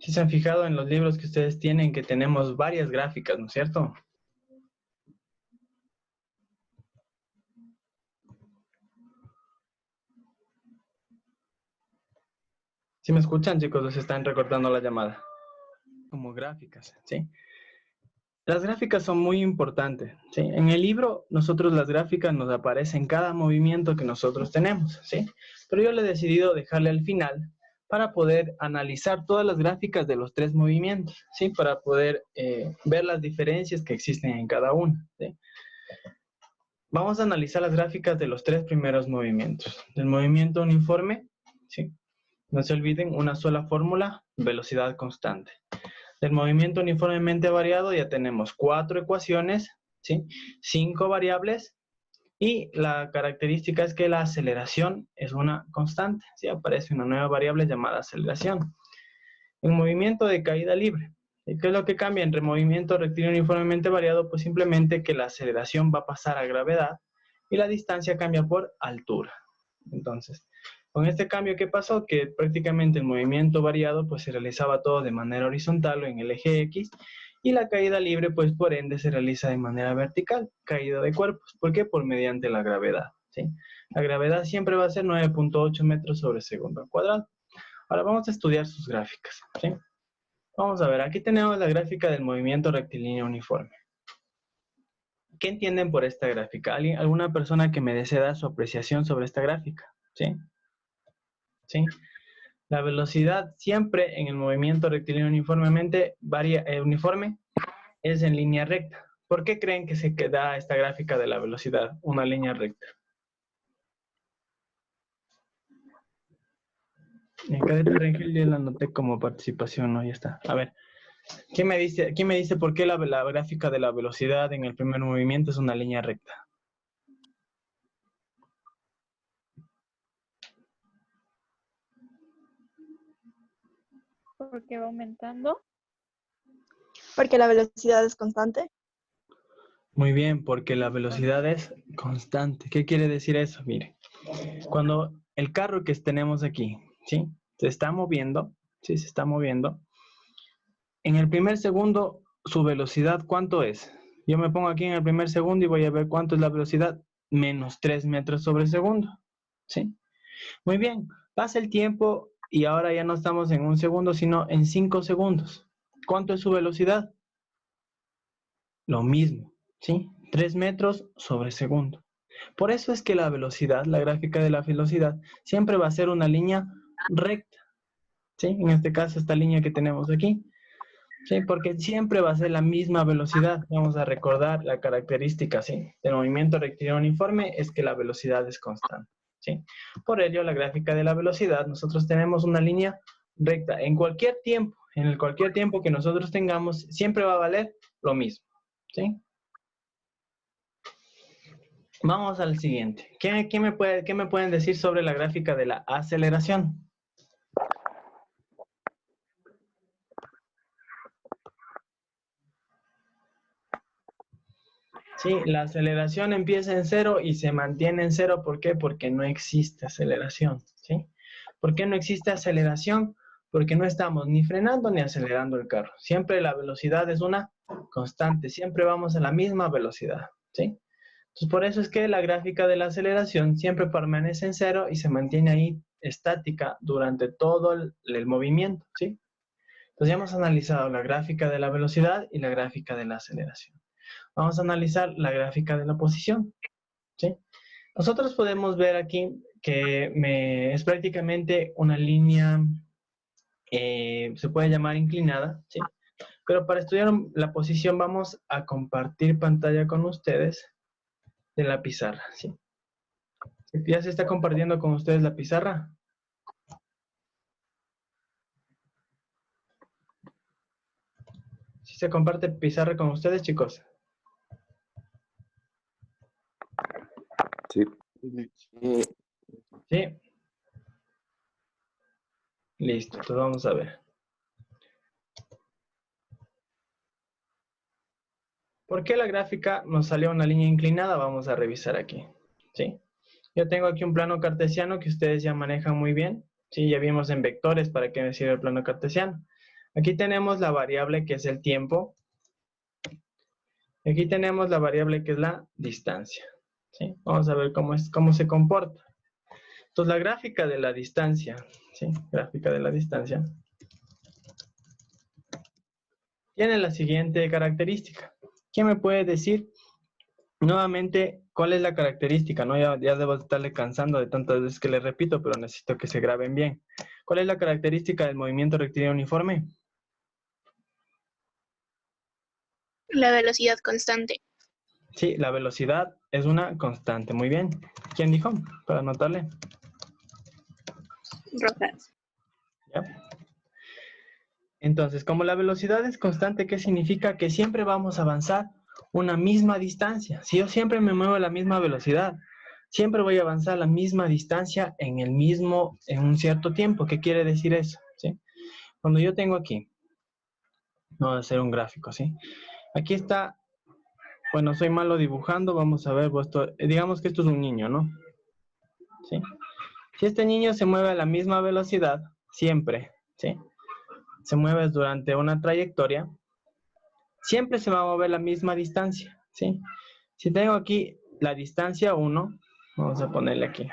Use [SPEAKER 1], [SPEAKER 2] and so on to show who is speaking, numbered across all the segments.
[SPEAKER 1] Si se han fijado en los libros que ustedes tienen que tenemos varias gráficas, ¿no es cierto? ¿Sí me escuchan, chicos? Les están recortando la llamada. Como gráficas, ¿sí? Las gráficas son muy importantes, ¿sí? En el libro, nosotros las gráficas nos aparecen cada movimiento que nosotros tenemos, ¿sí? Pero yo le he decidido dejarle al final para poder analizar todas las gráficas de los tres movimientos, ¿sí? Para poder ver las diferencias que existen en cada uno, ¿sí? Vamos a analizar las gráficas de los tres primeros movimientos. Del movimiento uniforme, ¿sí? No se olviden, una sola fórmula, velocidad constante. Del movimiento uniformemente variado ya tenemos 4 ecuaciones, ¿sí? 5 variables y la característica es que la aceleración es una constante, ¿sí? Aparece una nueva variable llamada aceleración. En movimiento de caída libre, ¿sí? ¿Qué es lo que cambia entre movimiento rectilíneo uniformemente variado? Pues simplemente que la aceleración va a pasar a gravedad y la distancia cambia por altura. Entonces, con este cambio, ¿qué pasó? Que prácticamente el movimiento variado pues se realizaba todo de manera horizontal o en el eje X, y la caída libre pues por ende se realiza de manera vertical, caída de cuerpos. ¿Por qué? Por mediante la gravedad, ¿sí? La gravedad siempre va a ser 9.8 metros sobre segundo al cuadrado. Ahora vamos a estudiar sus gráficas, ¿sí? Vamos a ver, aquí tenemos la gráfica del movimiento rectilíneo uniforme. ¿Qué entienden por esta gráfica? ¿Alguna persona que me desee dar su apreciación sobre esta gráfica? ¿Sí? ¿Sí? La velocidad siempre en el movimiento rectilíneo uniforme es en línea recta. ¿Por qué creen que se da esta gráfica de la velocidad, una línea recta? En Cadete Rengel ya la anoté como participación, ¿no? Ya está. A ver, ¿quién me dice por qué la gráfica de la velocidad en el primer movimiento es una línea recta?
[SPEAKER 2] Porque va aumentando.
[SPEAKER 3] Porque la velocidad es constante.
[SPEAKER 1] Muy bien, porque la velocidad es constante. ¿Qué quiere decir eso? Mire, cuando el carro que tenemos aquí, ¿sí? Se está moviendo, ¿sí? Se está moviendo. En el primer segundo, su velocidad, ¿cuánto es? Yo me pongo aquí en el primer segundo y voy a ver cuánto es la velocidad. Menos 3 metros sobre segundo, ¿sí? Muy bien, pasa el tiempo y ahora ya no estamos en un segundo, sino en 5 segundos. ¿Cuánto es su velocidad? Lo mismo, ¿sí? 3 metros sobre segundo. Por eso es que la velocidad, la gráfica de la velocidad, siempre va a ser una línea recta, ¿sí? En este caso, esta línea que tenemos aquí, ¿sí? Porque siempre va a ser la misma velocidad. Vamos a recordar la característica, ¿sí? Del movimiento rectilíneo uniforme es que la velocidad es constante, ¿sí? Por ello, la gráfica de la velocidad, nosotros tenemos una línea recta. En cualquier tiempo, cualquier tiempo que nosotros tengamos, siempre va a valer lo mismo, ¿sí? Vamos al siguiente. ¿Qué me pueden decir sobre la gráfica de la aceleración? Sí, la aceleración empieza en cero y se mantiene en cero. ¿Por qué? Porque no existe aceleración, ¿sí? ¿Por qué no existe aceleración? Porque no estamos ni frenando ni acelerando el carro. Siempre la velocidad es una constante, siempre vamos a la misma velocidad, ¿sí? Entonces, por eso es que la gráfica de la aceleración siempre permanece en cero y se mantiene ahí estática durante todo el movimiento, ¿sí? Entonces, ya hemos analizado la gráfica de la velocidad y la gráfica de la aceleración. Vamos a analizar la gráfica de la posición, ¿sí? Nosotros podemos ver aquí que es prácticamente una línea, se puede llamar inclinada, ¿sí? Pero para estudiar la posición vamos a compartir pantalla con ustedes de la pizarra, ¿sí? ¿Ya se está compartiendo con ustedes la pizarra? ¿Sí se comparte pizarra con ustedes, chicos?
[SPEAKER 4] Sí.
[SPEAKER 1] Sí. Listo, entonces vamos a ver. ¿Por qué la gráfica nos salió una línea inclinada? Vamos a revisar aquí, ¿sí? Yo tengo aquí un plano cartesiano que ustedes ya manejan muy bien, ¿sí? Ya vimos en vectores para qué me sirve el plano cartesiano. Aquí tenemos la variable que es el tiempo. Aquí tenemos la variable que es la distancia. ¿Sí? Vamos a ver cómo se comporta. Entonces, la gráfica de la distancia, ¿sí? Gráfica de la distancia, tiene la siguiente característica. ¿Quién me puede decir nuevamente cuál es la característica? ¿No? Ya debo estarle cansando de tantas veces que le repito, pero necesito que se graben bien. ¿Cuál es la característica del movimiento rectilíneo uniforme?
[SPEAKER 2] La velocidad constante.
[SPEAKER 1] Sí, la velocidad es una constante. Muy bien. ¿Quién dijo? Para anotarle.
[SPEAKER 2] Rojas.
[SPEAKER 1] ¿Ya? Entonces, como la velocidad es constante, ¿qué significa? Que siempre vamos a avanzar una misma distancia. Si yo siempre me muevo a la misma velocidad, siempre voy a avanzar la misma distancia en un cierto tiempo. ¿Qué quiere decir eso? ¿Sí? Cuando yo tengo aquí, vamos a hacer un gráfico, ¿sí? Aquí está, bueno, soy malo dibujando, vamos a ver, digamos que esto es un niño, ¿no? ¿Sí? Si este niño se mueve a la misma velocidad, siempre, ¿sí? Se mueve durante una trayectoria, siempre se va a mover la misma distancia, ¿sí? Si tengo aquí la distancia 1, vamos a ponerle aquí.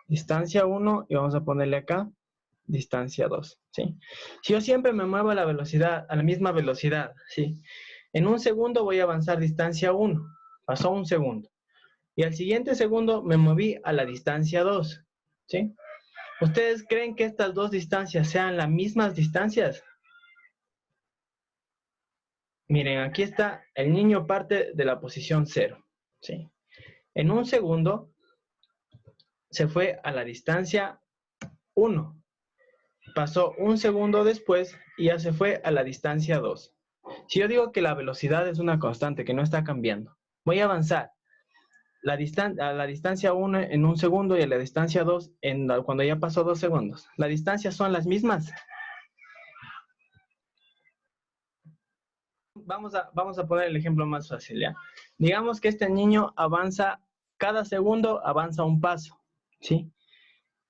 [SPEAKER 1] Distancia 1 y vamos a ponerle acá distancia 2, ¿sí? Si yo siempre me muevo a la misma velocidad, ¿sí? En un segundo voy a avanzar distancia 1, pasó un segundo. Y al siguiente segundo me moví a la distancia 2, ¿sí? ¿Ustedes creen que estas dos distancias sean las mismas distancias? Miren, aquí está, el niño parte de la posición 0, ¿sí? En un segundo se fue a la distancia 1. Pasó un segundo después y ya se fue a la distancia 2. Si yo digo que la velocidad es una constante que no está cambiando, voy a avanzar a la distancia 1 en un segundo y a la distancia 2 cuando ya pasó 2 segundos. ¿Las distancias son las mismas? Vamos a poner el ejemplo más fácil, ¿ya? Digamos que este niño avanza, cada segundo avanza un paso, ¿sí?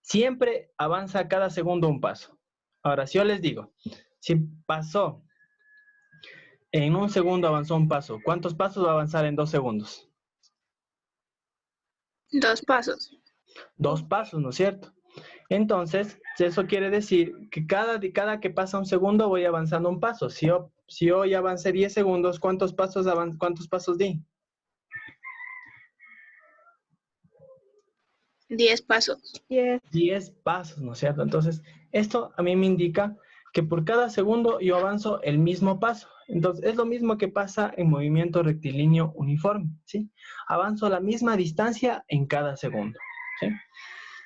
[SPEAKER 1] Siempre avanza cada segundo un paso. Ahora, si yo les digo, si pasó, en un segundo avanzó un paso, ¿cuántos pasos va a avanzar en 2 segundos?
[SPEAKER 2] 2 pasos.
[SPEAKER 1] 2 pasos, ¿no es cierto? Entonces, eso quiere decir que cada que pasa un segundo voy avanzando un paso. Si yo ya avancé 10 segundos, ¿cuántos pasos di?
[SPEAKER 2] 10 pasos.
[SPEAKER 1] 10 pasos, ¿no es cierto? Entonces, esto a mí me indica que por cada segundo yo avanzo el mismo paso. Entonces, es lo mismo que pasa en movimiento rectilíneo uniforme, ¿sí? Avanzo la misma distancia en cada segundo, ¿sí?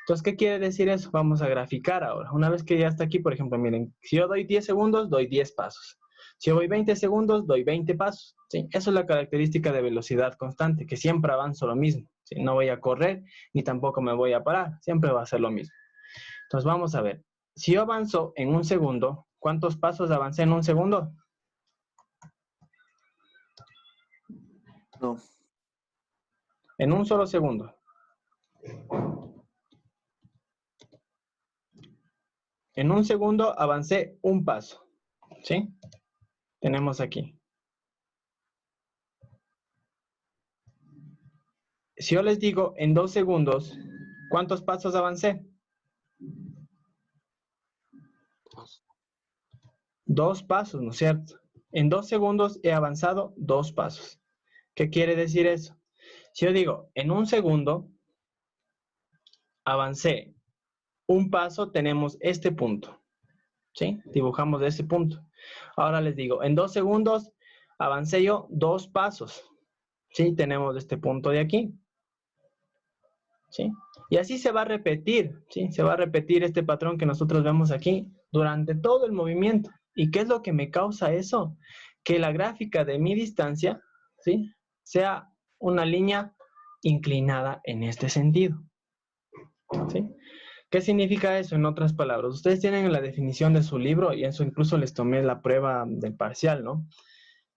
[SPEAKER 1] Entonces, ¿qué quiere decir eso? Vamos a graficar ahora. Una vez que ya está aquí, por ejemplo, miren, si yo doy 10 segundos, doy 10 pasos. Si yo voy 20 segundos, doy 20 pasos, ¿sí? Eso es la característica de velocidad constante, que siempre avanzo lo mismo, ¿sí? No voy a correr, ni tampoco me voy a parar, siempre va a ser lo mismo. Entonces, vamos a ver. Si yo avanzo en un segundo, ¿cuántos pasos avancé en un segundo?
[SPEAKER 4] No.
[SPEAKER 1] En un solo segundo. En un segundo avancé un paso, ¿sí? Tenemos aquí. Si yo les digo en 2 segundos, ¿cuántos pasos avancé? 2 pasos, ¿no es cierto? En 2 segundos he avanzado 2 pasos. ¿Qué quiere decir eso? Si yo digo, en un segundo avancé un paso, tenemos este punto, ¿sí? Dibujamos ese punto. Ahora les digo, en 2 segundos avancé yo 2 pasos, ¿sí? Tenemos este punto de aquí, ¿sí? Y así se va a repetir, ¿sí? Se va a repetir este patrón que nosotros vemos aquí durante todo el movimiento. ¿Y qué es lo que me causa eso? Que la gráfica de mi distancia, ¿sí? Sea una línea inclinada en este sentido, ¿sí? ¿Qué significa eso en otras palabras? Ustedes tienen la definición de su libro y eso incluso les tomé la prueba del parcial, ¿no?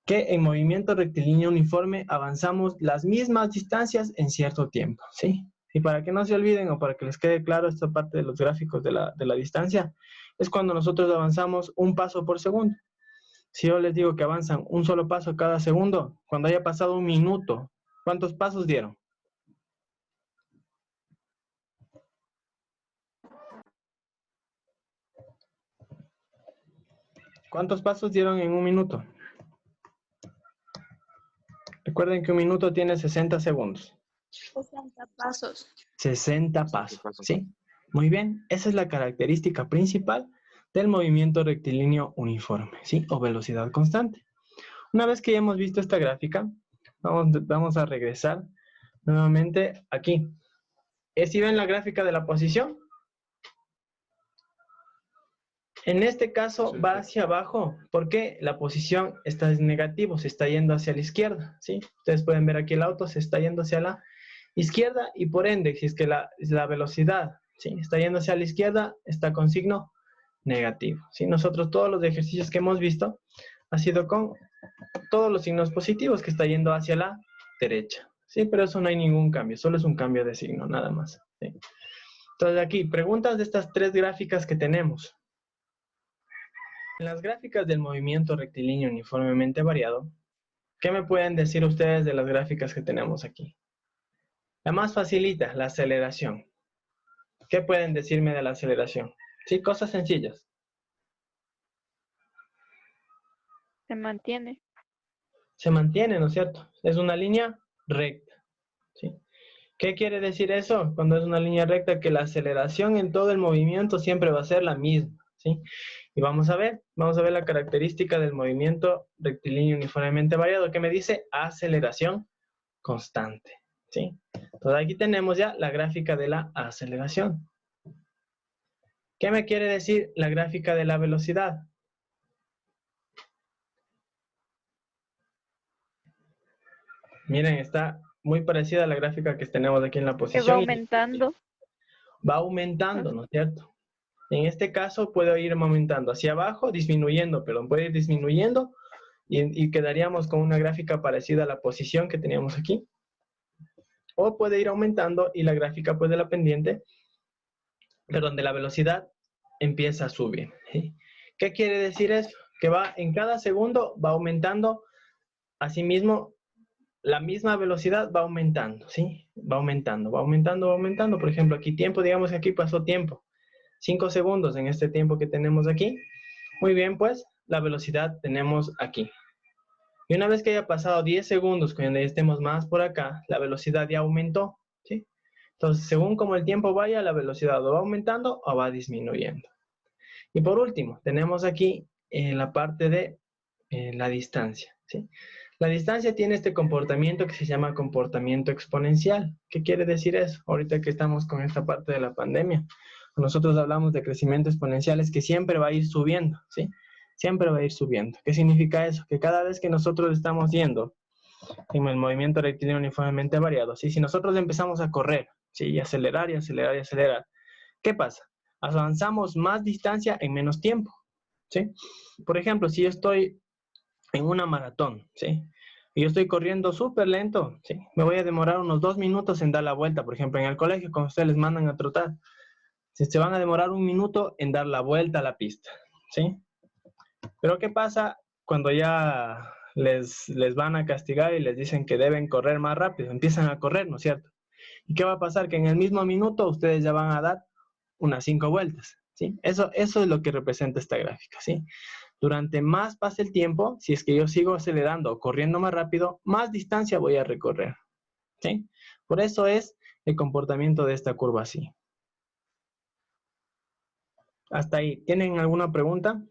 [SPEAKER 1] Que en movimiento rectilíneo uniforme avanzamos las mismas distancias en cierto tiempo, ¿sí? Y para que no se olviden o para que les quede claro esta parte de los gráficos de la distancia, es cuando nosotros avanzamos un paso por segundo. Si yo les digo que avanzan un solo paso cada segundo, cuando haya pasado un minuto, ¿cuántos pasos dieron? ¿Cuántos pasos dieron en un minuto? Recuerden que un minuto tiene 60 segundos.
[SPEAKER 2] 60 pasos.
[SPEAKER 1] 60 pasos, ¿sí? Muy bien, esa es la característica principal del movimiento rectilíneo uniforme, ¿sí? O velocidad constante. Una vez que ya hemos visto esta gráfica, vamos a regresar nuevamente aquí. ¿Sí ven la gráfica de la posición? En este caso va hacia abajo porque la posición está en negativo, se está yendo hacia la izquierda, ¿sí? Ustedes pueden ver aquí el auto se está yendo hacia la izquierda y por ende, si es que la velocidad, ¿sí?, está yendo hacia la izquierda, está con signo negativo, ¿sí? Nosotros todos los ejercicios que hemos visto ha sido con todos los signos positivos que está yendo hacia la derecha, ¿sí? Pero eso no hay ningún cambio, solo es un cambio de signo, nada más, ¿sí? Entonces aquí, preguntas de estas tres gráficas que tenemos. En las gráficas del movimiento rectilíneo uniformemente variado, ¿qué me pueden decir ustedes de las gráficas que tenemos aquí? La más facilita, la aceleración. ¿Qué pueden decirme de la aceleración? Sí, cosas sencillas.
[SPEAKER 5] Se mantiene.
[SPEAKER 1] Se mantiene, ¿no es cierto? Es una línea recta, ¿sí? ¿Qué quiere decir eso? Cuando es una línea recta, que la aceleración en todo el movimiento siempre va a ser la misma, ¿sí? Y vamos a ver la característica del movimiento rectilíneo uniformemente variado, que me dice aceleración constante, ¿sí? Entonces aquí tenemos ya la gráfica de la aceleración. ¿Qué me quiere decir la gráfica de la velocidad? Miren, está muy parecida a la gráfica que tenemos aquí en la
[SPEAKER 5] Que
[SPEAKER 1] posición.
[SPEAKER 5] va aumentando.
[SPEAKER 1] Va aumentando, ¿no es cierto? En este caso puede ir aumentando hacia abajo, disminuyendo, perdón, puede ir disminuyendo y quedaríamos con una gráfica parecida a la posición que teníamos aquí. O puede ir aumentando y la gráfica pues de la pendiente, perdón, de la velocidad empieza a subir, ¿sí? ¿Qué quiere decir eso? Que va en cada segundo va aumentando, asimismo la misma velocidad va aumentando, ¿sí? Va aumentando, va aumentando, va aumentando. Por ejemplo, aquí tiempo, digamos que aquí pasó tiempo. 5 segundos en este tiempo que tenemos aquí. Muy bien, pues, la velocidad tenemos aquí. Y una vez que haya pasado 10 segundos, cuando ya estemos más por acá, la velocidad ya aumentó, ¿sí? Entonces, según como el tiempo vaya, la velocidad o va aumentando o va disminuyendo. Y por último, tenemos aquí la parte de la distancia, ¿sí? La distancia tiene este comportamiento que se llama comportamiento exponencial. ¿Qué quiere decir eso? Ahorita que estamos con esta parte de la pandemia, nosotros hablamos de crecimiento exponencial, es que siempre va a ir subiendo, ¿sí? Siempre va a ir subiendo. ¿Qué significa eso? Que cada vez que nosotros estamos yendo en el movimiento rectilíneo uniformemente variado, ¿sí? Si nosotros empezamos a correr, ¿sí?, y acelerar y acelerar y acelerar, ¿qué pasa? Avanzamos más distancia en menos tiempo, ¿sí? Por ejemplo, si yo estoy en una maratón, ¿sí?, y yo estoy corriendo súper lento, ¿sí?, me voy a demorar unos 2 minutos en dar la vuelta. Por ejemplo, en el colegio, cuando ustedes les mandan a trotar, se van a demorar 1 minuto en dar la vuelta a la pista, ¿sí? Pero ¿qué pasa cuando ya les van a castigar y les dicen que deben correr más rápido? Empiezan a correr, ¿no es cierto? ¿Y qué va a pasar? Que en el mismo minuto ustedes ya van a dar unas 5 vueltas, ¿sí? Eso es lo que representa esta gráfica, ¿sí? Durante más pase el tiempo, si es que yo sigo acelerando o corriendo más rápido, más distancia voy a recorrer, ¿sí? Por eso es el comportamiento de esta curva así. Hasta ahí. ¿Tienen alguna pregunta?